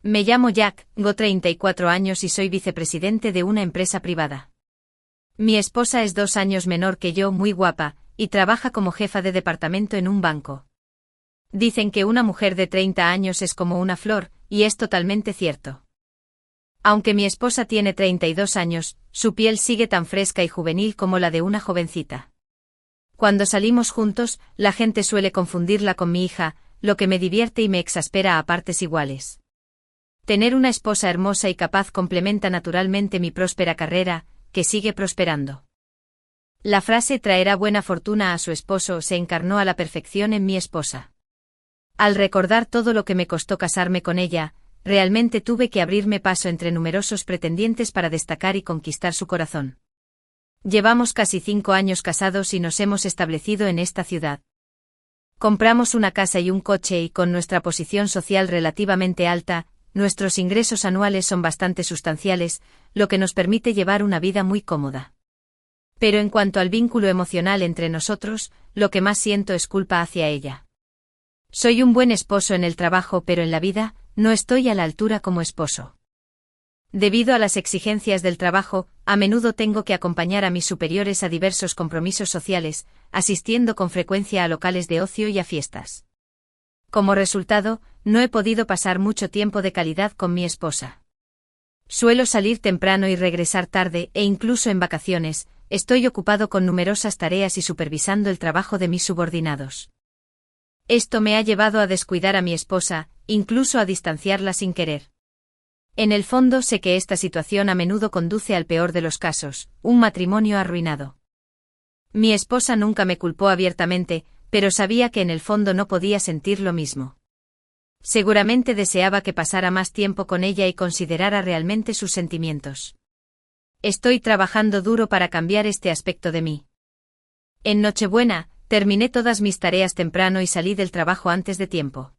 Me llamo Jack, tengo 34 años y soy vicepresidente de una empresa privada. Mi esposa es 2 años menor que yo, muy guapa, y trabaja como jefa de departamento en un banco. Dicen que una mujer de 30 años es como una flor, y es totalmente cierto. Aunque mi esposa tiene 32 años, su piel sigue tan fresca y juvenil como la de una jovencita. Cuando salimos juntos, la gente suele confundirla con mi hija, lo que me divierte y me exaspera a partes iguales. Tener una esposa hermosa y capaz complementa naturalmente mi próspera carrera, que sigue prosperando. La frase traerá buena fortuna a su esposo se encarnó a la perfección en mi esposa. Al recordar todo lo que me costó casarme con ella, realmente tuve que abrirme paso entre numerosos pretendientes para destacar y conquistar su corazón. Llevamos casi 5 años casados y nos hemos establecido en esta ciudad. Compramos una casa y un coche y con nuestra posición social relativamente alta, nuestros ingresos anuales son bastante sustanciales, lo que nos permite llevar una vida muy cómoda. Pero en cuanto al vínculo emocional entre nosotros, lo que más siento es culpa hacia ella. Soy un buen esposo en el trabajo, pero en la vida, no estoy a la altura como esposo. Debido a las exigencias del trabajo, a menudo tengo que acompañar a mis superiores a diversos compromisos sociales, asistiendo con frecuencia a locales de ocio y a fiestas. Como resultado, no he podido pasar mucho tiempo de calidad con mi esposa. Suelo salir temprano y regresar tarde, e incluso en vacaciones, estoy ocupado con numerosas tareas y supervisando el trabajo de mis subordinados. Esto me ha llevado a descuidar a mi esposa, incluso a distanciarla sin querer. En el fondo sé que esta situación a menudo conduce al peor de los casos, un matrimonio arruinado. Mi esposa nunca me culpó abiertamente, pero sabía que en el fondo no podía sentir lo mismo. Seguramente deseaba que pasara más tiempo con ella y considerara realmente sus sentimientos. Estoy trabajando duro para cambiar este aspecto de mí. En Nochebuena, terminé todas mis tareas temprano y salí del trabajo antes de tiempo.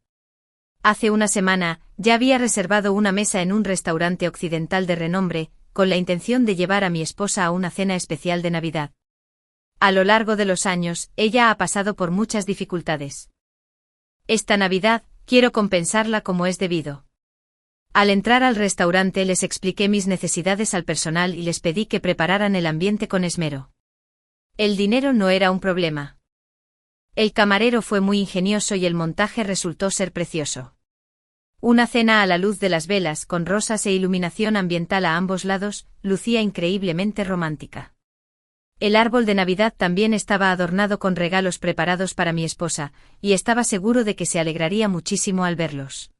Hace una semana, ya había reservado una mesa en un restaurante occidental de renombre, con la intención de llevar a mi esposa a una cena especial de Navidad. A lo largo de los años, ella ha pasado por muchas dificultades. Esta Navidad, quiero compensarla como es debido. Al entrar al restaurante les expliqué mis necesidades al personal y les pedí que prepararan el ambiente con esmero. El dinero no era un problema. El camarero fue muy ingenioso y el montaje resultó ser precioso. Una cena a la luz de las velas, con rosas e iluminación ambiental a ambos lados, lucía increíblemente romántica. El árbol de Navidad también estaba adornado con regalos preparados para mi esposa, y estaba seguro de que se alegraría muchísimo al verlos.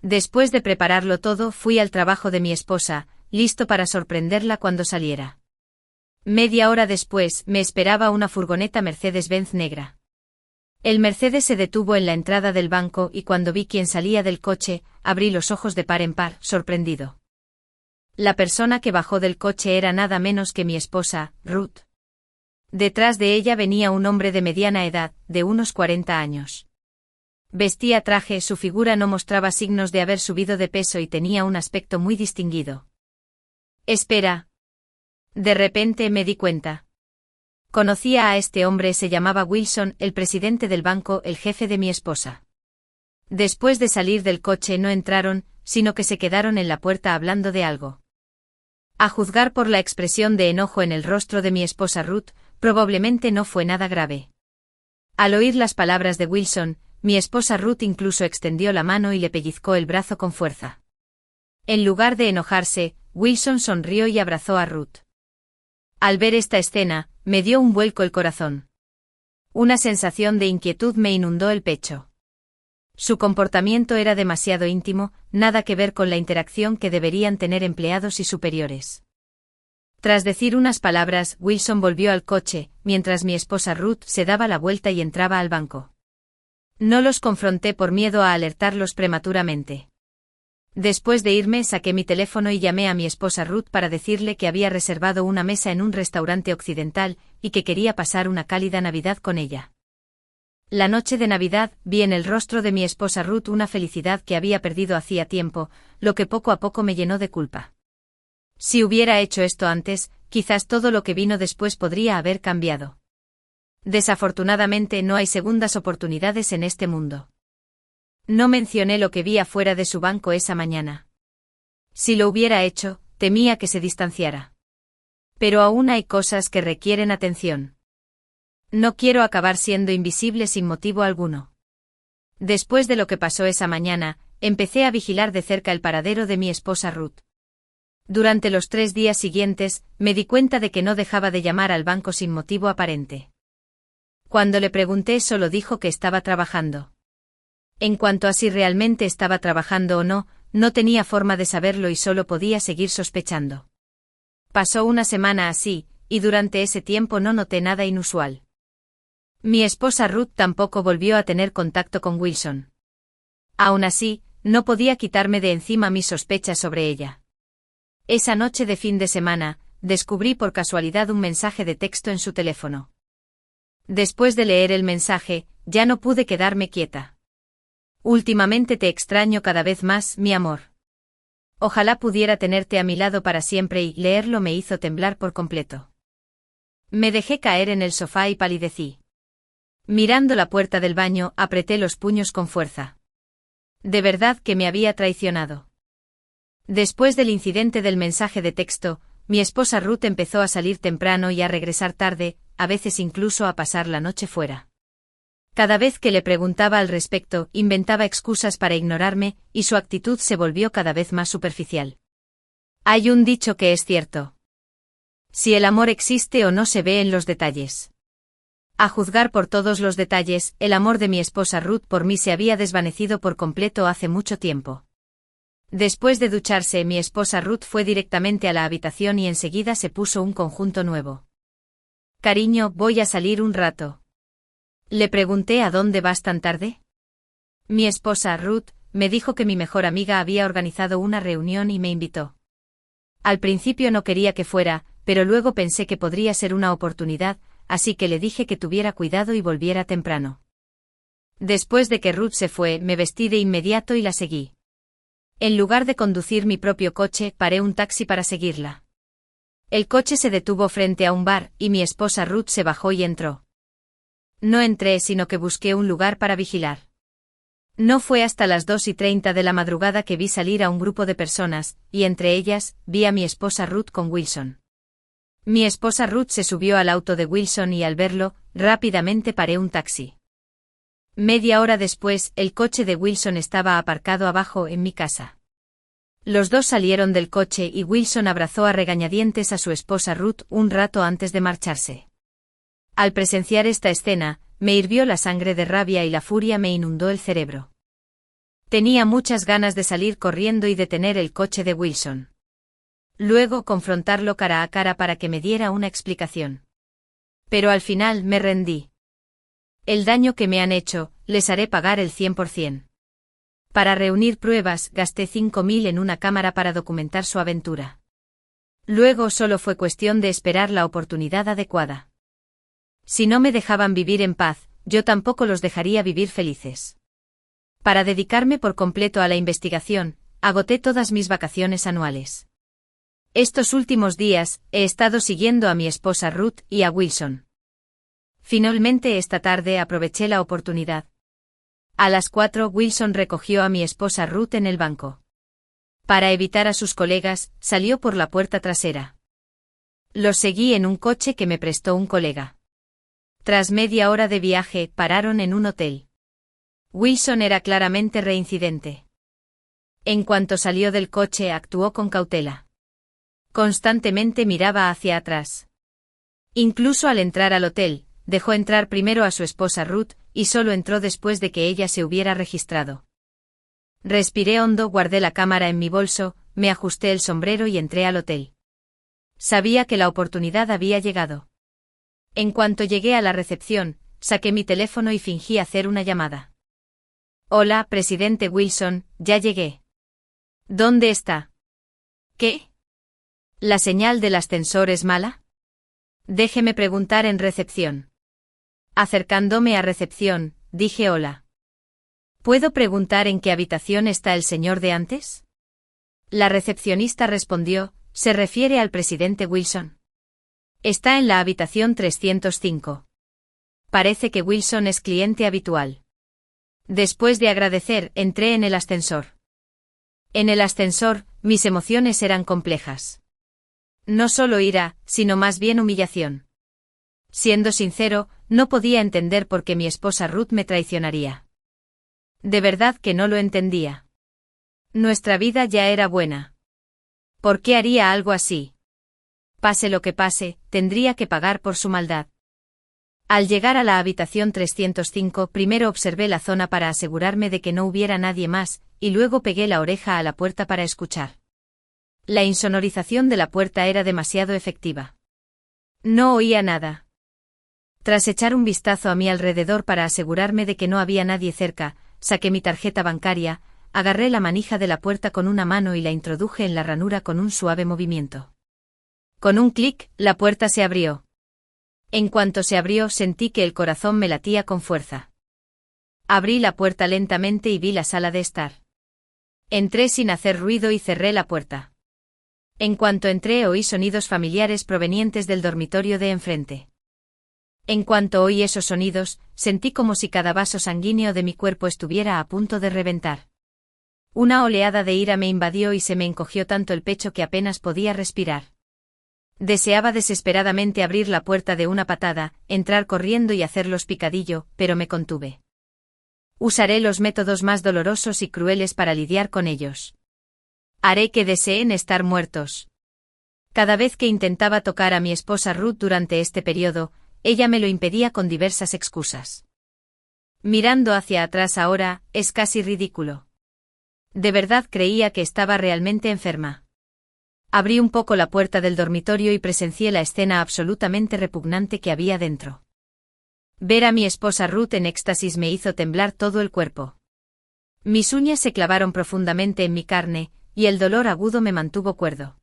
Después de prepararlo todo, fui al trabajo de mi esposa, listo para sorprenderla cuando saliera. Media hora después, me esperaba una furgoneta Mercedes-Benz negra. El Mercedes se detuvo en la entrada del banco y cuando vi quién salía del coche, abrí los ojos de par en par, sorprendido. La persona que bajó del coche era nada menos que mi esposa, Ruth. Detrás de ella venía un hombre de mediana edad, de unos 40 años. Vestía traje, su figura no mostraba signos de haber subido de peso y tenía un aspecto muy distinguido. Espera. De repente me di cuenta. Conocía a este hombre, se llamaba Wilson, el presidente del banco, el jefe de mi esposa. Después de salir del coche no entraron, sino que se quedaron en la puerta hablando de algo. A juzgar por la expresión de enojo en el rostro de mi esposa Ruth, probablemente no fue nada grave. Al oír las palabras de Wilson, mi esposa Ruth incluso extendió la mano y le pellizcó el brazo con fuerza. En lugar de enojarse, Wilson sonrió y abrazó a Ruth. Al ver esta escena, me dio un vuelco el corazón. Una sensación de inquietud me inundó el pecho. Su comportamiento era demasiado íntimo, nada que ver con la interacción que deberían tener empleados y superiores. Tras decir unas palabras, Wilson volvió al coche, mientras mi esposa Ruth se daba la vuelta y entraba al banco. No los confronté por miedo a alertarlos prematuramente. Después de irme, saqué mi teléfono y llamé a mi esposa Ruth para decirle que había reservado una mesa en un restaurante occidental y que quería pasar una cálida Navidad con ella. La noche de Navidad, vi en el rostro de mi esposa Ruth una felicidad que había perdido hacía tiempo, lo que poco a poco me llenó de culpa. Si hubiera hecho esto antes, quizás todo lo que vino después podría haber cambiado. Desafortunadamente no hay segundas oportunidades en este mundo. No mencioné lo que vi afuera de su banco esa mañana. Si lo hubiera hecho, temía que se distanciara. Pero aún hay cosas que requieren atención. No quiero acabar siendo invisible sin motivo alguno. Después de lo que pasó esa mañana, empecé a vigilar de cerca el paradero de mi esposa Ruth. Durante los 3 días siguientes, me di cuenta de que no dejaba de llamar al banco sin motivo aparente. Cuando le pregunté, solo dijo que estaba trabajando. En cuanto a si realmente estaba trabajando o no, no tenía forma de saberlo y solo podía seguir sospechando. Pasó una semana así, y durante ese tiempo no noté nada inusual. Mi esposa Ruth tampoco volvió a tener contacto con Wilson. Aún así, no podía quitarme de encima mis sospechas sobre ella. Esa noche de fin de semana, descubrí por casualidad un mensaje de texto en su teléfono. Después de leer el mensaje, ya no pude quedarme quieta. Últimamente te extraño cada vez más, mi amor. Ojalá pudiera tenerte a mi lado para siempre y leerlo me hizo temblar por completo. Me dejé caer en el sofá y palidecí. Mirando la puerta del baño, apreté los puños con fuerza. De verdad que me había traicionado. Después del incidente del mensaje de texto, mi esposa Ruth empezó a salir temprano y a regresar tarde, a veces incluso a pasar la noche fuera. Cada vez que le preguntaba al respecto, inventaba excusas para ignorarme, y su actitud se volvió cada vez más superficial. Hay un dicho que es cierto. Si el amor existe o no se ve en los detalles. A juzgar por todos los detalles, el amor de mi esposa Ruth por mí se había desvanecido por completo hace mucho tiempo. Después de ducharse, mi esposa Ruth fue directamente a la habitación y enseguida se puso un conjunto nuevo. Cariño, voy a salir un rato. Le pregunté ¿a dónde vas tan tarde? Mi esposa Ruth me dijo que mi mejor amiga había organizado una reunión y me invitó. Al principio no quería que fuera, pero luego pensé que podría ser una oportunidad, así que le dije que tuviera cuidado y volviera temprano. Después de que Ruth se fue, me vestí de inmediato y la seguí. En lugar de conducir mi propio coche, paré un taxi para seguirla. El coche se detuvo frente a un bar, y mi esposa Ruth se bajó y entró. No entré, sino que busqué un lugar para vigilar. No fue hasta las 2:30 de la madrugada que vi salir a un grupo de personas, y entre ellas, vi a mi esposa Ruth con Wilson. Mi esposa Ruth se subió al auto de Wilson y al verlo, rápidamente paré un taxi. Media hora después, el coche de Wilson estaba aparcado abajo en mi casa. Los dos salieron del coche y Wilson abrazó a regañadientes a su esposa Ruth un rato antes de marcharse. Al presenciar esta escena, me hirvió la sangre de rabia y la furia me inundó el cerebro. Tenía muchas ganas de salir corriendo y detener el coche de Wilson. Luego confrontarlo cara a cara para que me diera una explicación. Pero al final me rendí. El daño que me han hecho, les haré pagar el 100%. Para reunir pruebas, gasté 5.000 en una cámara para documentar su aventura. Luego solo fue cuestión de esperar la oportunidad adecuada. Si no me dejaban vivir en paz, yo tampoco los dejaría vivir felices. Para dedicarme por completo a la investigación, agoté todas mis vacaciones anuales. Estos últimos días, he estado siguiendo a mi esposa Ruth y a Wilson. Finalmente esta tarde aproveché la oportunidad. A las 4 Wilson recogió a mi esposa Ruth en el banco. Para evitar a sus colegas, salió por la puerta trasera. Los seguí en un coche que me prestó un colega. Tras media hora de viaje, pararon en un hotel. Wilson era claramente reincidente. En cuanto salió del coche, actuó con cautela. Constantemente miraba hacia atrás. Incluso al entrar al hotel, dejó entrar primero a su esposa Ruth, y solo entró después de que ella se hubiera registrado. Respiré hondo, guardé la cámara en mi bolso, me ajusté el sombrero y entré al hotel. Sabía que la oportunidad había llegado. En cuanto llegué a la recepción, saqué mi teléfono y fingí hacer una llamada. Hola, presidente Wilson, ya llegué. ¿Dónde está? ¿Qué? ¿La señal del ascensor es mala? Déjeme preguntar en recepción. Acercándome a recepción, dije hola. ¿Puedo preguntar en qué habitación está el señor de antes? La recepcionista respondió, ¿se refiere al presidente Wilson? Está en la habitación 305. Parece que Wilson es cliente habitual. Después de agradecer, entré en el ascensor. En el ascensor, mis emociones eran complejas. No solo ira, sino más bien humillación. Siendo sincero, no podía entender por qué mi esposa Ruth me traicionaría. De verdad que no lo entendía. Nuestra vida ya era buena. ¿Por qué haría algo así? Pase lo que pase, tendría que pagar por su maldad. Al llegar a la habitación 305, primero observé la zona para asegurarme de que no hubiera nadie más, y luego pegué la oreja a la puerta para escuchar. La insonorización de la puerta era demasiado efectiva. No oía nada. Tras echar un vistazo a mi alrededor para asegurarme de que no había nadie cerca, saqué mi tarjeta bancaria, agarré la manija de la puerta con una mano y la introduje en la ranura con un suave movimiento. Con un clic, la puerta se abrió. En cuanto se abrió, sentí que el corazón me latía con fuerza. Abrí la puerta lentamente y vi la sala de estar. Entré sin hacer ruido y cerré la puerta. En cuanto entré, oí sonidos familiares provenientes del dormitorio de enfrente. En cuanto oí esos sonidos, sentí como si cada vaso sanguíneo de mi cuerpo estuviera a punto de reventar. Una oleada de ira me invadió y se me encogió tanto el pecho que apenas podía respirar. Deseaba desesperadamente abrir la puerta de una patada, entrar corriendo y hacerlos picadillo, pero me contuve. Usaré los métodos más dolorosos y crueles para lidiar con ellos. Haré que deseen estar muertos. Cada vez que intentaba tocar a mi esposa Ruth durante este periodo, ella me lo impedía con diversas excusas. Mirando hacia atrás ahora, es casi ridículo. De verdad creía que estaba realmente enferma. Abrí un poco la puerta del dormitorio y presencié la escena absolutamente repugnante que había dentro. Ver a mi esposa Ruth en éxtasis me hizo temblar todo el cuerpo. Mis uñas se clavaron profundamente en mi carne, y el dolor agudo me mantuvo cuerdo.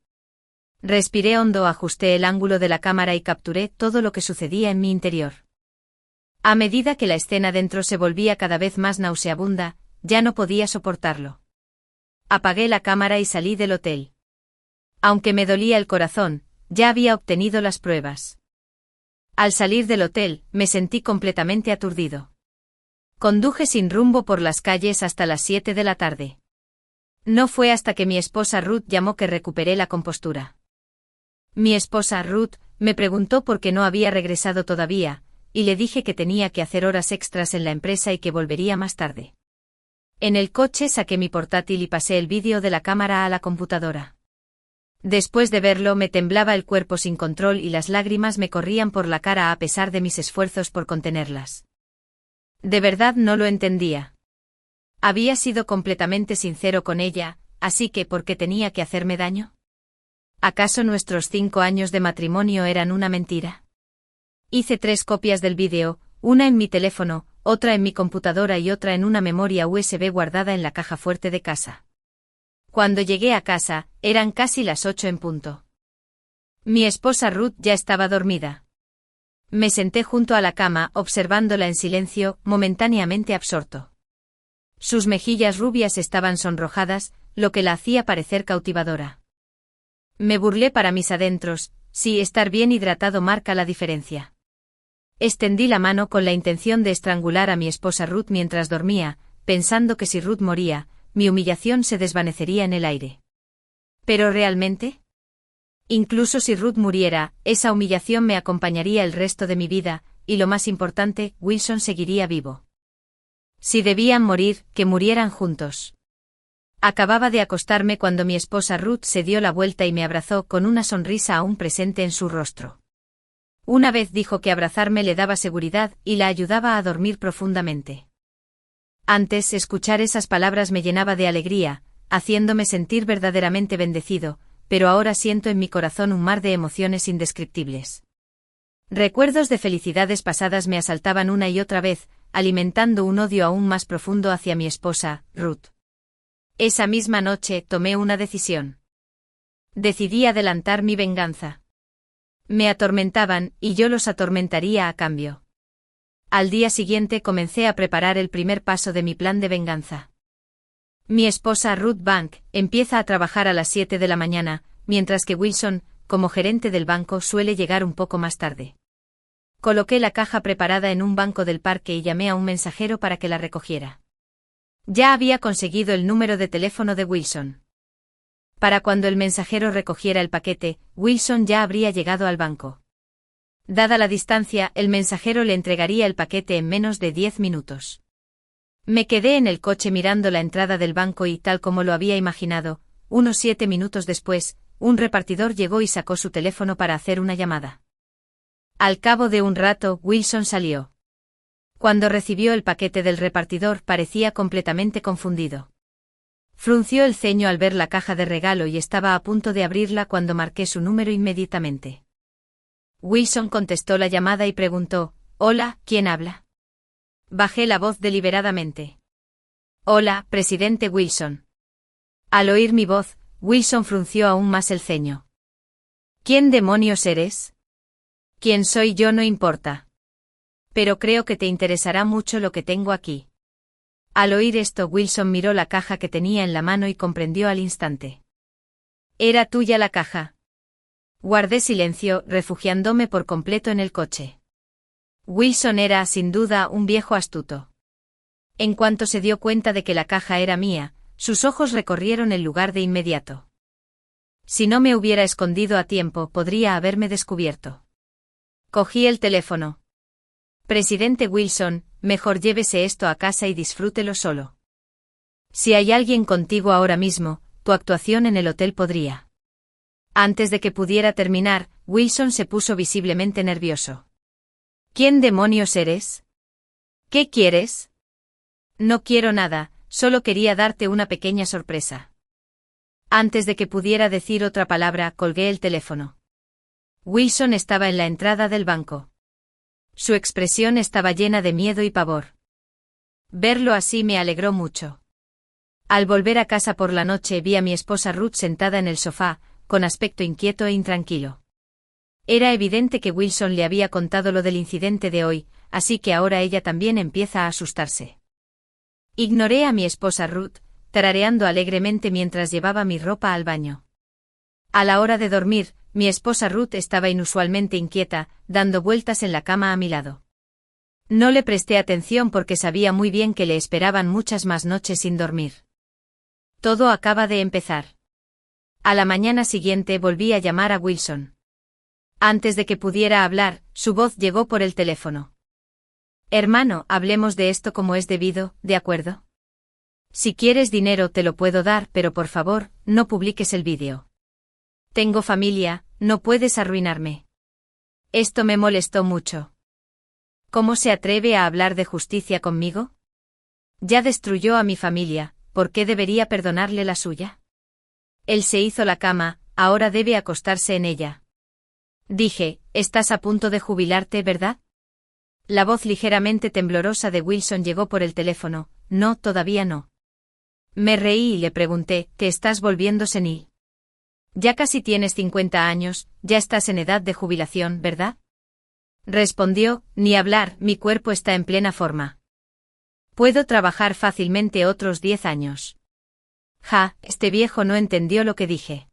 Respiré hondo, ajusté el ángulo de la cámara y capturé todo lo que sucedía en mi interior. A medida que la escena dentro se volvía cada vez más nauseabunda, ya no podía soportarlo. Apagué la cámara y salí del hotel. Aunque me dolía el corazón, ya había obtenido las pruebas. Al salir del hotel, me sentí completamente aturdido. Conduje sin rumbo por las calles hasta las 7 de la tarde. No fue hasta que mi esposa Ruth llamó que recuperé la compostura. Mi esposa Ruth me preguntó por qué no había regresado todavía, y le dije que tenía que hacer horas extras en la empresa y que volvería más tarde. En el coche saqué mi portátil y pasé el vídeo de la cámara a la computadora. Después de verlo me temblaba el cuerpo sin control y las lágrimas me corrían por la cara a pesar de mis esfuerzos por contenerlas. De verdad no lo entendía. Había sido completamente sincero con ella, así que ¿por qué tenía que hacerme daño? ¿Acaso nuestros 5 años de matrimonio eran una mentira? Hice 3 copias del vídeo, una en mi teléfono, otra en mi computadora y otra en una memoria USB guardada en la caja fuerte de casa. Cuando llegué a casa, eran casi las 8 en punto. Mi esposa Ruth ya estaba dormida. Me senté junto a la cama, observándola en silencio, momentáneamente absorto. Sus mejillas rubias estaban sonrojadas, lo que la hacía parecer cautivadora. Me burlé para mis adentros, sí, estar bien hidratado marca la diferencia. Extendí la mano con la intención de estrangular a mi esposa Ruth mientras dormía, pensando que si Ruth moría, mi humillación se desvanecería en el aire. ¿Pero realmente? Incluso si Ruth muriera, esa humillación me acompañaría el resto de mi vida, y lo más importante, Wilson seguiría vivo. Si debían morir, que murieran juntos. Acababa de acostarme cuando mi esposa Ruth se dio la vuelta y me abrazó con una sonrisa aún presente en su rostro. Una vez dijo que abrazarme le daba seguridad y la ayudaba a dormir profundamente. Antes, escuchar esas palabras me llenaba de alegría, haciéndome sentir verdaderamente bendecido, pero ahora siento en mi corazón un mar de emociones indescriptibles. Recuerdos de felicidades pasadas me asaltaban una y otra vez, alimentando un odio aún más profundo hacia mi esposa, Ruth. Esa misma noche tomé una decisión. Decidí adelantar mi venganza. Me atormentaban, y yo los atormentaría a cambio. Al día siguiente comencé a preparar el primer paso de mi plan de venganza. Mi esposa Ruth Bank empieza a trabajar a las 7 de la mañana, mientras que Wilson, como gerente del banco, suele llegar un poco más tarde. Coloqué la caja preparada en un banco del parque y llamé a un mensajero para que la recogiera. Ya había conseguido el número de teléfono de Wilson. Para cuando el mensajero recogiera el paquete, Wilson ya habría llegado al banco. Dada la distancia, el mensajero le entregaría el paquete en menos de 10 minutos. Me quedé en el coche mirando la entrada del banco y, tal como lo había imaginado, unos 7 minutos después, un repartidor llegó y sacó su teléfono para hacer una llamada. Al cabo de un rato, Wilson salió. Cuando recibió el paquete del repartidor, parecía completamente confundido. Frunció el ceño al ver la caja de regalo y estaba a punto de abrirla cuando marqué su número inmediatamente. Wilson contestó la llamada y preguntó: «Hola, ¿quién habla?». Bajé la voz deliberadamente. «Hola, presidente Wilson». Al oír mi voz, Wilson frunció aún más el ceño. «¿Quién demonios eres?». «Quién soy yo no importa. Pero creo que te interesará mucho lo que tengo aquí». Al oír esto, Wilson miró la caja que tenía en la mano y comprendió al instante. «¿Era tuya la caja?». Guardé silencio, refugiándome por completo en el coche. Wilson era, sin duda, un viejo astuto. En cuanto se dio cuenta de que la caja era mía, sus ojos recorrieron el lugar de inmediato. Si no me hubiera escondido a tiempo, podría haberme descubierto. Cogí el teléfono. «Presidente Wilson, mejor llévese esto a casa y disfrútelo solo. Si hay alguien contigo ahora mismo, tu actuación en el hotel podría». Antes de que pudiera terminar, Wilson se puso visiblemente nervioso. «¿Quién demonios eres? ¿Qué quieres?». «No quiero nada, solo quería darte una pequeña sorpresa». Antes de que pudiera decir otra palabra, colgué el teléfono. Wilson estaba en la entrada del banco. Su expresión estaba llena de miedo y pavor. Verlo así me alegró mucho. Al volver a casa por la noche vi a mi esposa Ruth sentada en el sofá, con aspecto inquieto e intranquilo. Era evidente que Wilson le había contado lo del incidente de hoy, así que ahora ella también empieza a asustarse. Ignoré a mi esposa Ruth, tarareando alegremente mientras llevaba mi ropa al baño. A la hora de dormir, mi esposa Ruth estaba inusualmente inquieta, dando vueltas en la cama a mi lado. No le presté atención porque sabía muy bien que le esperaban muchas más noches sin dormir. Todo acaba de empezar. A la mañana siguiente volví a llamar a Wilson. Antes de que pudiera hablar, su voz llegó por el teléfono. «Hermano, hablemos de esto como es debido, ¿de acuerdo? Si quieres dinero te lo puedo dar, pero por favor, no publiques el vídeo. Tengo familia, no puedes arruinarme». Esto me molestó mucho. ¿Cómo se atreve a hablar de justicia conmigo? Ya destruyó a mi familia, ¿por qué debería perdonarle la suya? Él se hizo la cama, ahora debe acostarse en ella. Dije: «Estás a punto de jubilarte, ¿verdad?». La voz ligeramente temblorosa de Wilson llegó por el teléfono: «No, todavía no». Me reí y le pregunté: «¿Te estás volviendo senil? Ya casi tienes 50 años, ya estás en edad de jubilación, ¿verdad?». Respondió: «Ni hablar, mi cuerpo está en plena forma. Puedo trabajar fácilmente otros 10 años». Este viejo no entendió lo que dije.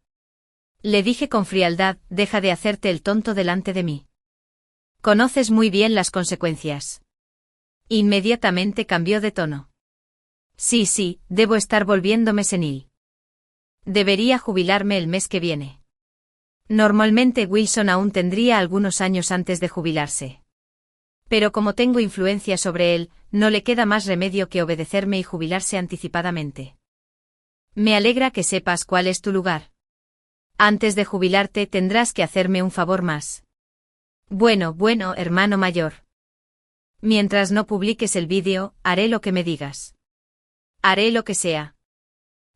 Le dije con frialdad: «Deja de hacerte el tonto delante de mí. Conoces muy bien las consecuencias». Inmediatamente cambió de tono. Sí, debo estar volviéndome senil. Debería jubilarme el mes que viene». Normalmente Wilson aún tendría algunos años antes de jubilarse. Pero como tengo influencia sobre él, no le queda más remedio que obedecerme y jubilarse anticipadamente. Me alegra que sepas cuál es tu lugar. Antes de jubilarte tendrás que hacerme un favor más. Bueno, hermano mayor. Mientras no publiques el vídeo, haré lo que me digas. Haré lo que sea.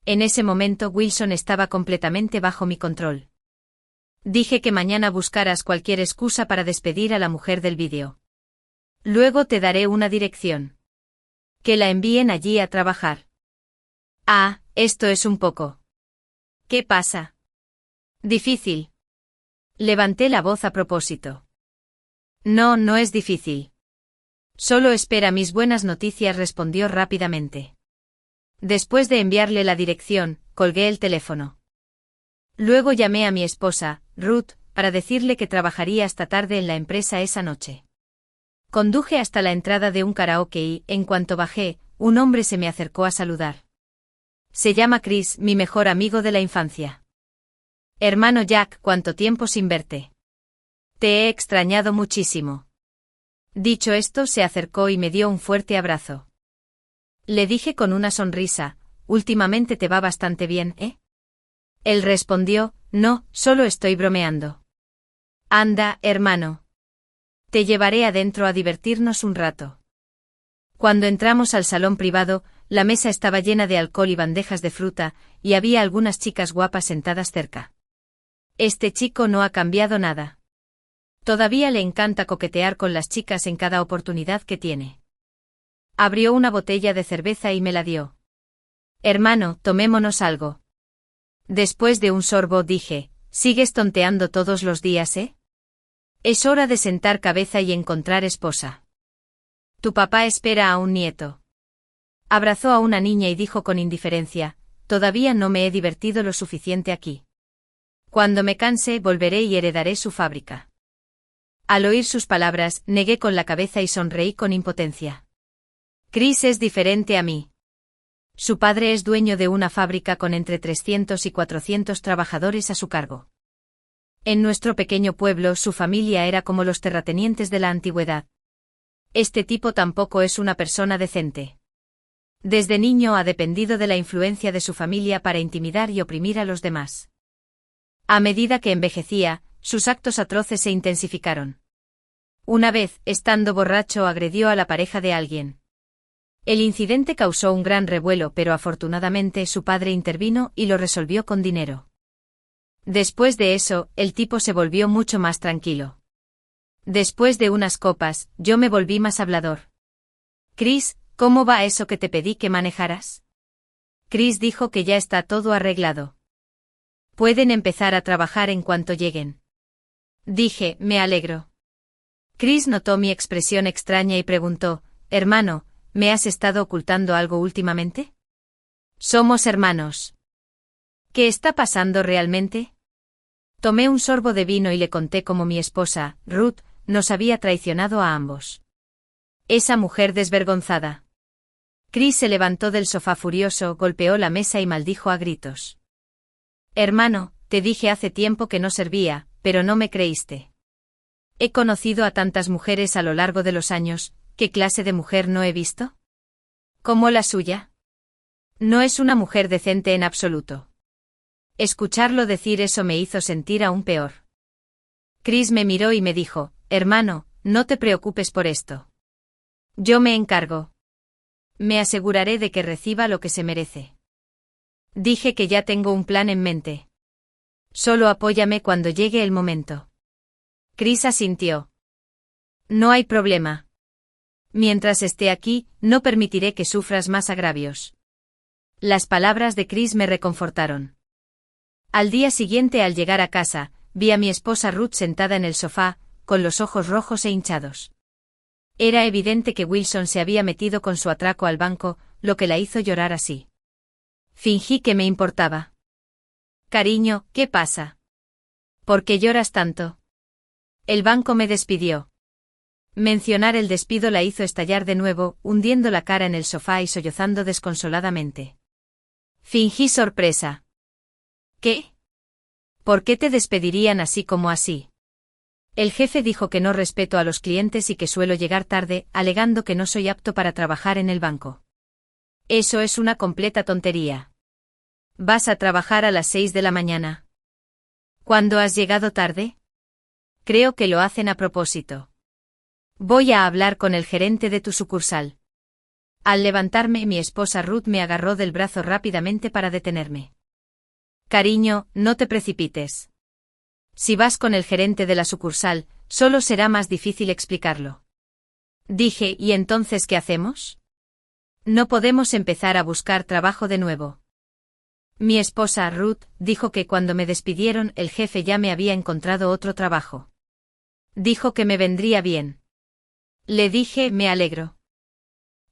En ese momento Wilson estaba completamente bajo mi control. Dije que mañana buscaras cualquier excusa para despedir a la mujer del vídeo. Luego te daré una dirección. Que la envíen allí a trabajar. Esto es un poco. ¿Qué pasa? Difícil. Levanté la voz a propósito. No es difícil. Solo espera mis buenas noticias, respondió rápidamente. Después de enviarle la dirección, colgué el teléfono. Luego llamé a mi esposa, Ruth, para decirle que trabajaría hasta tarde en la empresa esa noche. Conduje hasta la entrada de un karaoke y, en cuanto bajé, un hombre se me acercó a saludar. Se llama Chris, mi mejor amigo de la infancia. Hermano Jack, ¿cuánto tiempo sin verte? Te he extrañado muchísimo. Dicho esto, se acercó y me dio un fuerte abrazo. Le dije con una sonrisa, últimamente te va bastante bien, ¿eh? Él respondió, no, solo estoy bromeando. Anda, hermano. Te llevaré adentro a divertirnos un rato. Cuando entramos al salón privado, la mesa estaba llena de alcohol y bandejas de fruta, y había algunas chicas guapas sentadas cerca. Este chico no ha cambiado nada. Todavía le encanta coquetear con las chicas en cada oportunidad que tiene. Abrió una botella de cerveza y me la dio. Hermano, tomémonos algo. Después de un sorbo dije, ¿sigues tonteando todos los días, eh? Es hora de sentar cabeza y encontrar esposa. Tu papá espera a un nieto. Abrazó a una niña y dijo con indiferencia, todavía no me he divertido lo suficiente aquí. Cuando me canse, volveré y heredaré su fábrica. Al oír sus palabras, negué con la cabeza y sonreí con impotencia. Chris es diferente a mí. Su padre es dueño de una fábrica con entre 300 y 400 trabajadores a su cargo. En nuestro pequeño pueblo su familia era como los terratenientes de la antigüedad. Este tipo tampoco es una persona decente. Desde niño ha dependido de la influencia de su familia para intimidar y oprimir a los demás. A medida que envejecía, sus actos atroces se intensificaron. Una vez, estando borracho, agredió a la pareja de alguien. El incidente causó un gran revuelo, pero afortunadamente su padre intervino y lo resolvió con dinero. Después de eso, el tipo se volvió mucho más tranquilo. Después de unas copas, yo me volví más hablador. Chris, ¿cómo va eso que te pedí que manejaras? Chris dijo que ya está todo arreglado. Pueden empezar a trabajar en cuanto lleguen. Dije, me alegro. Chris notó mi expresión extraña y preguntó, hermano, ¿me has estado ocultando algo últimamente? Somos hermanos. ¿Qué está pasando realmente? Tomé un sorbo de vino y le conté cómo mi esposa, Ruth, nos había traicionado a ambos. Esa mujer desvergonzada. Chris se levantó del sofá furioso, golpeó la mesa y maldijo a gritos. Hermano, te dije hace tiempo que no servía, pero no me creíste. He conocido a tantas mujeres a lo largo de los años, ¿qué clase de mujer no he visto? ¿Como la suya? No es una mujer decente en absoluto. Escucharlo decir eso me hizo sentir aún peor. Chris me miró y me dijo, hermano, no te preocupes por esto. Yo me encargo. Me aseguraré de que reciba lo que se merece. Dije que ya tengo un plan en mente. Solo apóyame cuando llegue el momento. Chris asintió. No hay problema. Mientras esté aquí, no permitiré que sufras más agravios. Las palabras de Chris me reconfortaron. Al día siguiente, al llegar a casa, vi a mi esposa Ruth sentada en el sofá, con los ojos rojos e hinchados. Era evidente que Wilson se había metido con su atraco al banco, lo que la hizo llorar así. Fingí que me importaba. Cariño, ¿qué pasa? ¿Por qué lloras tanto? El banco me despidió. Mencionar el despido la hizo estallar de nuevo, hundiendo la cara en el sofá y sollozando desconsoladamente. Fingí sorpresa. ¿Qué? ¿Por qué te despedirían así como así? El jefe dijo que no respeto a los clientes y que suelo llegar tarde, alegando que no soy apto para trabajar en el banco. Eso es una completa tontería. Vas a trabajar a las 6 de la mañana. ¿Cuándo has llegado tarde? Creo que lo hacen a propósito. Voy a hablar con el gerente de tu sucursal. Al levantarme, mi esposa Ruth me agarró del brazo rápidamente para detenerme. Cariño, no te precipites. Si vas con el gerente de la sucursal, solo será más difícil explicarlo. Dije, ¿y entonces qué hacemos? No podemos empezar a buscar trabajo de nuevo. Mi esposa Ruth dijo que cuando me despidieron el jefe ya me había encontrado otro trabajo. Dijo que me vendría bien. Le dije, me alegro.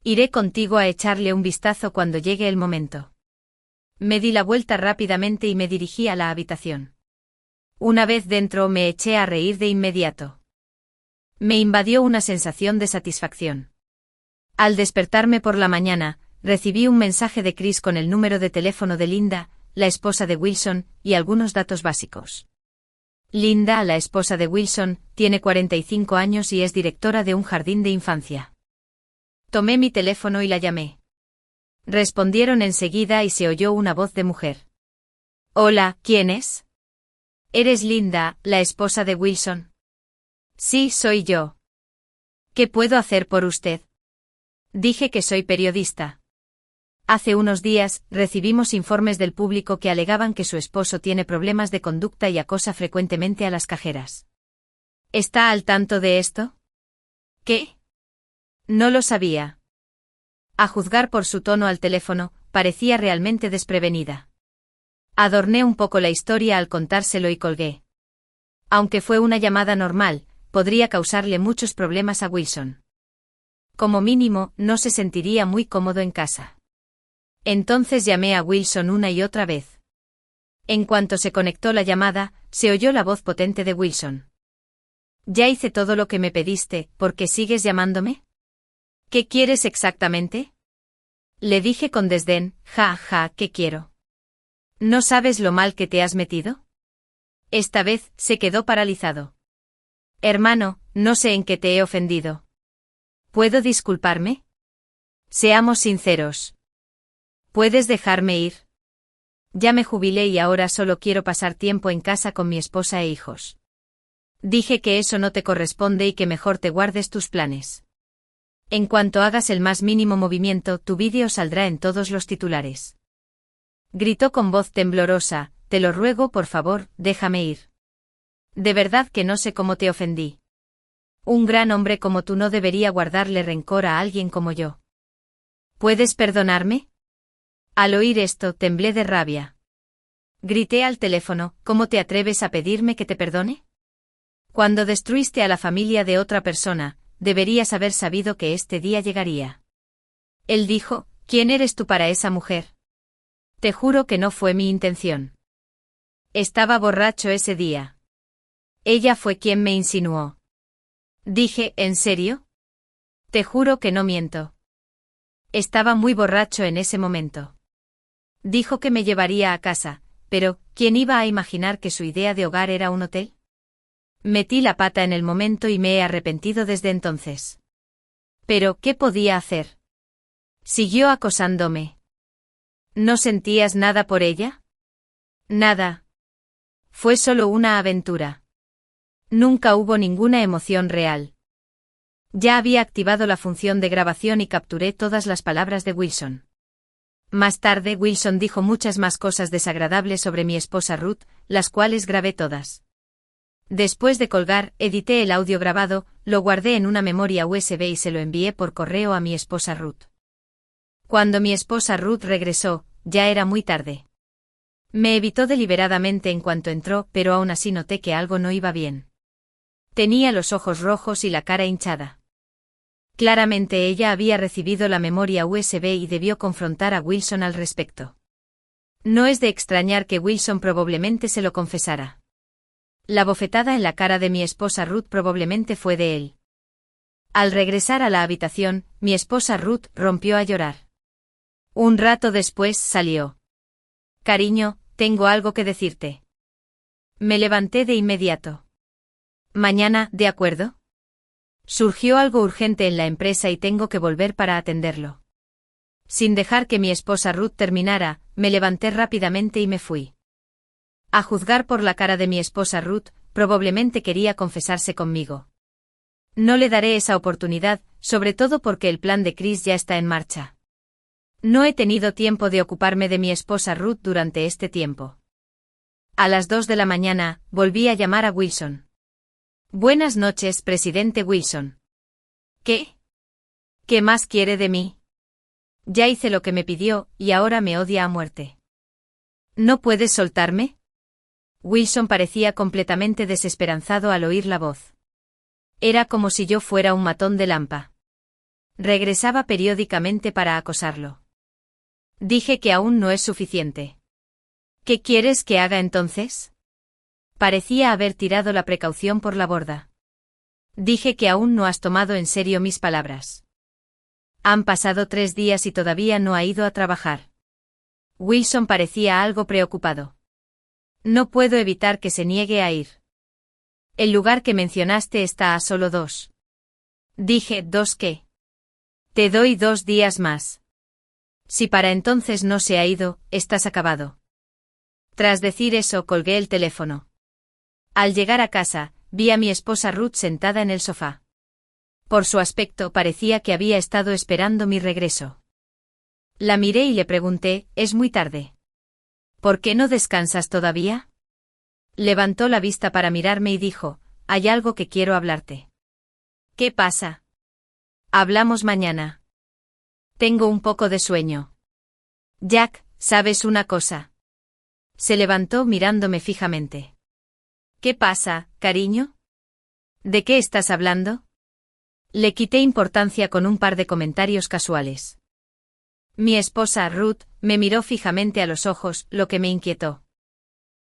Iré contigo a echarle un vistazo cuando llegue el momento. Me di la vuelta rápidamente y me dirigí a la habitación. Una vez dentro me eché a reír de inmediato. Me invadió una sensación de satisfacción. Al despertarme por la mañana, recibí un mensaje de Chris con el número de teléfono de Linda, la esposa de Wilson, y algunos datos básicos. Linda, la esposa de Wilson, tiene 45 años y es directora de un jardín de infancia. Tomé mi teléfono y la llamé. Respondieron enseguida y se oyó una voz de mujer. Hola, ¿quién es? ¿Eres Linda, la esposa de Wilson? Sí, soy yo. ¿Qué puedo hacer por usted? Dije que soy periodista. Hace unos días, recibimos informes del público que alegaban que su esposo tiene problemas de conducta y acosa frecuentemente a las cajeras. ¿Está al tanto de esto? ¿Qué? No lo sabía. A juzgar por su tono al teléfono, parecía realmente desprevenida. Adorné un poco la historia al contárselo y colgué. Aunque fue una llamada normal, podría causarle muchos problemas a Wilson. Como mínimo, no se sentiría muy cómodo en casa. Entonces llamé a Wilson una y otra vez. En cuanto se conectó la llamada, se oyó la voz potente de Wilson. Ya hice todo lo que me pediste, ¿por qué sigues llamándome? ¿Qué quieres exactamente? Le dije con desdén, ¿qué quiero? ¿No sabes lo mal que te has metido? Esta vez, se quedó paralizado. Hermano, no sé en qué te he ofendido. ¿Puedo disculparme? Seamos sinceros. ¿Puedes dejarme ir? Ya me jubilé y ahora solo quiero pasar tiempo en casa con mi esposa e hijos. Dije que eso no te corresponde y que mejor te guardes tus planes. En cuanto hagas el más mínimo movimiento, tu vídeo saldrá en todos los titulares. Gritó con voz temblorosa, te lo ruego por favor, déjame ir. De verdad que no sé cómo te ofendí. Un gran hombre como tú no debería guardarle rencor a alguien como yo. ¿Puedes perdonarme? Al oír esto, temblé de rabia. Grité al teléfono, ¿cómo te atreves a pedirme que te perdone? Cuando destruiste a la familia de otra persona, deberías haber sabido que este día llegaría. Él dijo, ¿quién eres tú para esa mujer? Te juro que no fue mi intención. Estaba borracho ese día. Ella fue quien me insinuó. Dije, ¿en serio? Te juro que no miento. Estaba muy borracho en ese momento. Dijo que me llevaría a casa, pero, ¿quién iba a imaginar que su idea de hogar era un hotel? Metí la pata en el momento y me he arrepentido desde entonces. Pero, ¿qué podía hacer? Siguió acosándome. ¿No sentías nada por ella? Nada. Fue solo una aventura. Nunca hubo ninguna emoción real. Ya había activado la función de grabación y capturé todas las palabras de Wilson. Más tarde Wilson dijo muchas más cosas desagradables sobre mi esposa Ruth, las cuales grabé todas. Después de colgar, edité el audio grabado, lo guardé en una memoria USB y se lo envié por correo a mi esposa Ruth. Cuando mi esposa Ruth regresó, ya era muy tarde. Me evitó deliberadamente en cuanto entró, pero aún así noté que algo no iba bien. Tenía los ojos rojos y la cara hinchada. Claramente ella había recibido la memoria USB y debió confrontar a Wilson al respecto. No es de extrañar que Wilson probablemente se lo confesara. La bofetada en la cara de mi esposa Ruth probablemente fue de él. Al regresar a la habitación, mi esposa Ruth rompió a llorar. Un rato después salió. Cariño, tengo algo que decirte. Me levanté de inmediato. Mañana, ¿de acuerdo? Surgió algo urgente en la empresa y tengo que volver para atenderlo. Sin dejar que mi esposa Ruth terminara, me levanté rápidamente y me fui. A juzgar por la cara de mi esposa Ruth, probablemente quería confesarse conmigo. No le daré esa oportunidad, sobre todo porque el plan de Chris ya está en marcha. No he tenido tiempo de ocuparme de mi esposa Ruth durante este tiempo. A las 2 de la mañana, volví a llamar a Wilson. Buenas noches, presidente Wilson. ¿Qué? ¿Qué más quiere de mí? Ya hice lo que me pidió, y ahora me odia a muerte. ¿No puedes soltarme? Wilson parecía completamente desesperanzado al oír la voz. Era como si yo fuera un matón de Lampa. Regresaba periódicamente para acosarlo. Dije que aún no es suficiente. ¿Qué quieres que haga entonces? Parecía haber tirado la precaución por la borda. Dije que aún no has tomado en serio mis palabras. Han pasado 3 días y todavía no ha ido a trabajar. Wilson parecía algo preocupado. No puedo evitar que se niegue a ir. El lugar que mencionaste está a solo 2. Dije, ¿2 qué? Te doy 2 días más. Si para entonces no se ha ido, estás acabado. Tras decir eso, colgué el teléfono. Al llegar a casa, vi a mi esposa Ruth sentada en el sofá. Por su aspecto parecía que había estado esperando mi regreso. La miré y le pregunté, ¿es muy tarde? ¿Por qué no descansas todavía? Levantó la vista para mirarme y dijo, hay algo que quiero hablarte. ¿Qué pasa? Hablamos mañana. Tengo un poco de sueño. Jack, ¿sabes una cosa? Se levantó mirándome fijamente. ¿Qué pasa, cariño? ¿De qué estás hablando? Le quité importancia con un par de comentarios casuales. Mi esposa, Ruth, me miró fijamente a los ojos, lo que me inquietó.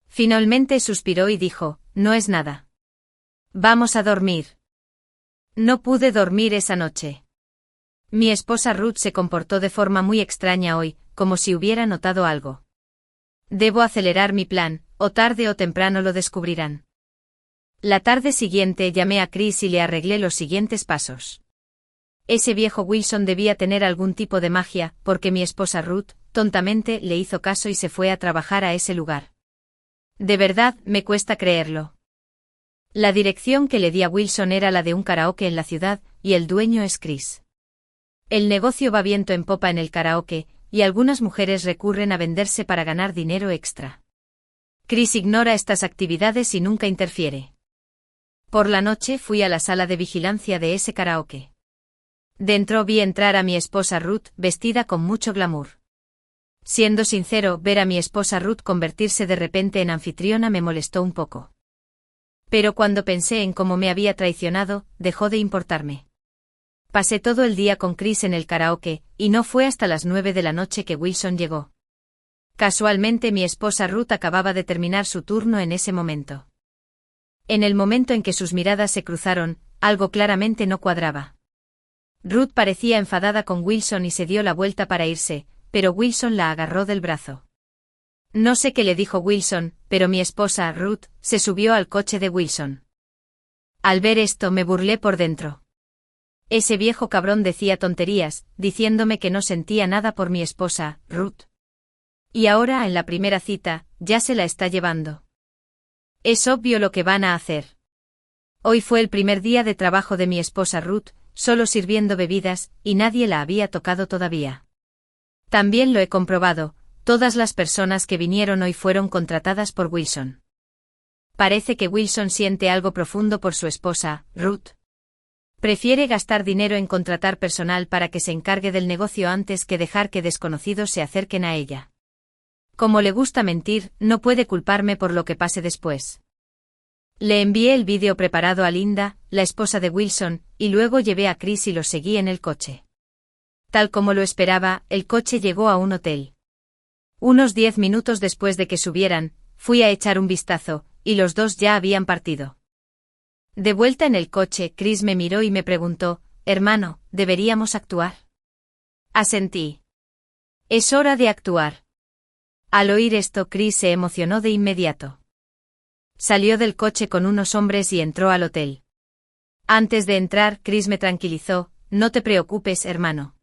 Finalmente suspiró y dijo, no es nada. Vamos a dormir. No pude dormir esa noche. Mi esposa Ruth se comportó de forma muy extraña hoy, como si hubiera notado algo. Debo acelerar mi plan, o tarde o temprano lo descubrirán. La tarde siguiente llamé a Chris y le arreglé los siguientes pasos. Ese viejo Wilson debía tener algún tipo de magia, porque mi esposa Ruth, tontamente, le hizo caso y se fue a trabajar a ese lugar. De verdad, me cuesta creerlo. La dirección que le di a Wilson era la de un karaoke en la ciudad, y el dueño es Chris. El negocio va viento en popa en el karaoke, y algunas mujeres recurren a venderse para ganar dinero extra. Chris ignora estas actividades y nunca interfiere. Por la noche fui a la sala de vigilancia de ese karaoke. Dentro vi entrar a mi esposa Ruth, vestida con mucho glamour. Siendo sincero, ver a mi esposa Ruth convertirse de repente en anfitriona me molestó un poco. Pero cuando pensé en cómo me había traicionado, dejó de importarme. Pasé todo el día con Chris en el karaoke, y no fue hasta las 9 de la noche que Wilson llegó. Casualmente mi esposa Ruth acababa de terminar su turno en ese momento. En el momento en que sus miradas se cruzaron, algo claramente no cuadraba. Ruth parecía enfadada con Wilson y se dio la vuelta para irse, pero Wilson la agarró del brazo. No sé qué le dijo Wilson, pero mi esposa, Ruth, se subió al coche de Wilson. Al ver esto me burlé por dentro. Ese viejo cabrón decía tonterías, diciéndome que no sentía nada por mi esposa, Ruth. Y ahora, en la primera cita, ya se la está llevando. Es obvio lo que van a hacer. Hoy fue el primer día de trabajo de mi esposa Ruth, solo sirviendo bebidas, y nadie la había tocado todavía. También lo he comprobado, todas las personas que vinieron hoy fueron contratadas por Wilson. Parece que Wilson siente algo profundo por su esposa, Ruth. Prefiere gastar dinero en contratar personal para que se encargue del negocio antes que dejar que desconocidos se acerquen a ella. Como le gusta mentir, no puede culparme por lo que pase después. Le envié el vídeo preparado a Linda, la esposa de Wilson, y luego llevé a Chris y los seguí en el coche. Tal como lo esperaba, el coche llegó a un hotel. Unos 10 minutos después de que subieran, fui a echar un vistazo, y los dos ya habían partido. De vuelta en el coche, Chris me miró y me preguntó, hermano, ¿deberíamos actuar? Asentí. Es hora de actuar. Al oír esto, Chris se emocionó de inmediato. Salió del coche con unos hombres y entró al hotel. Antes de entrar, Chris me tranquilizó, no te preocupes, hermano.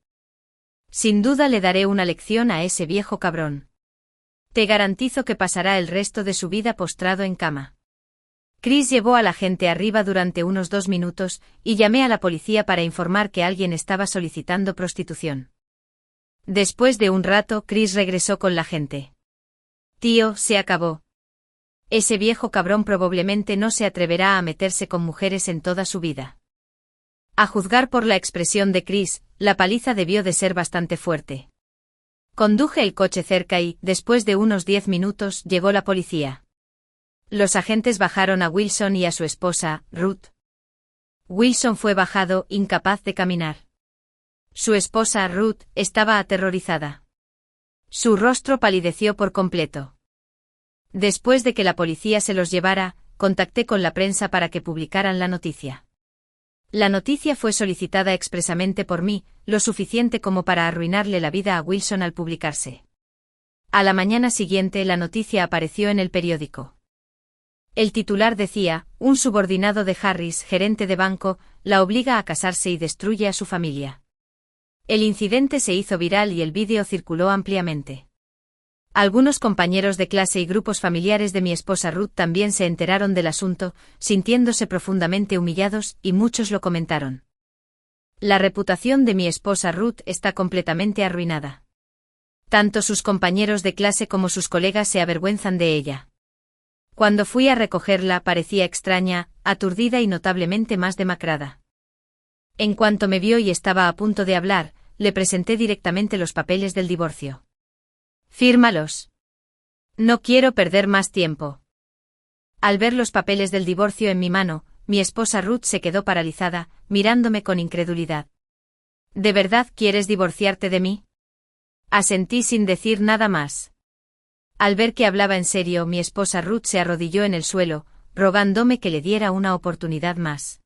Sin duda le daré una lección a ese viejo cabrón. Te garantizo que pasará el resto de su vida postrado en cama. Chris llevó a la gente arriba durante unos 2 minutos, y llamé a la policía para informar que alguien estaba solicitando prostitución. Después de un rato, Chris regresó con la gente. Tío, se acabó. Ese viejo cabrón probablemente no se atreverá a meterse con mujeres en toda su vida. A juzgar por la expresión de Chris, la paliza debió de ser bastante fuerte. Conduje el coche cerca y, después de unos 10 minutos, llegó la policía. Los agentes bajaron a Wilson y a su esposa, Ruth. Wilson fue bajado, incapaz de caminar. Su esposa, Ruth, estaba aterrorizada. Su rostro palideció por completo. Después de que la policía se los llevara, contacté con la prensa para que publicaran la noticia. La noticia fue solicitada expresamente por mí, lo suficiente como para arruinarle la vida a Wilson al publicarse. A la mañana siguiente la noticia apareció en el periódico. El titular decía: un subordinado de Harris, gerente de banco, la obliga a casarse y destruye a su familia. El incidente se hizo viral y el vídeo circuló ampliamente. Algunos compañeros de clase y grupos familiares de mi esposa Ruth también se enteraron del asunto, sintiéndose profundamente humillados, y muchos lo comentaron. La reputación de mi esposa Ruth está completamente arruinada. Tanto sus compañeros de clase como sus colegas se avergüenzan de ella. Cuando fui a recogerla parecía extraña, aturdida y notablemente más demacrada. En cuanto me vio y estaba a punto de hablar, le presenté directamente los papeles del divorcio. «Fírmalos. No quiero perder más tiempo». Al ver los papeles del divorcio en mi mano, mi esposa Ruth se quedó paralizada, mirándome con incredulidad. «¿De verdad quieres divorciarte de mí?». Asentí sin decir nada más. Al ver que hablaba en serio, mi esposa Ruth se arrodilló en el suelo, rogándome que le diera una oportunidad más.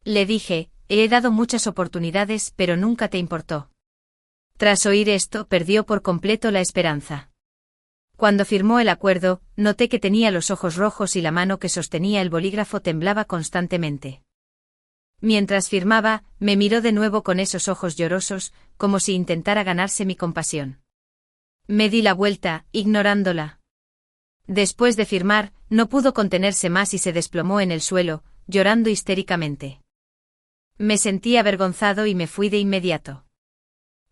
Le dije: «He dado muchas oportunidades, pero nunca te importó». Tras oír esto, perdió por completo la esperanza. Cuando firmó el acuerdo, noté que tenía los ojos rojos y la mano que sostenía el bolígrafo temblaba constantemente. Mientras firmaba, me miró de nuevo con esos ojos llorosos, como si intentara ganarse mi compasión. Me di la vuelta, ignorándola. Después de firmar, no pudo contenerse más y se desplomó en el suelo, llorando histéricamente. Me sentí avergonzado y me fui de inmediato.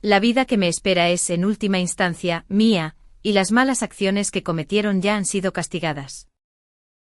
La vida que me espera es, en última instancia, mía, y las malas acciones que cometieron ya han sido castigadas.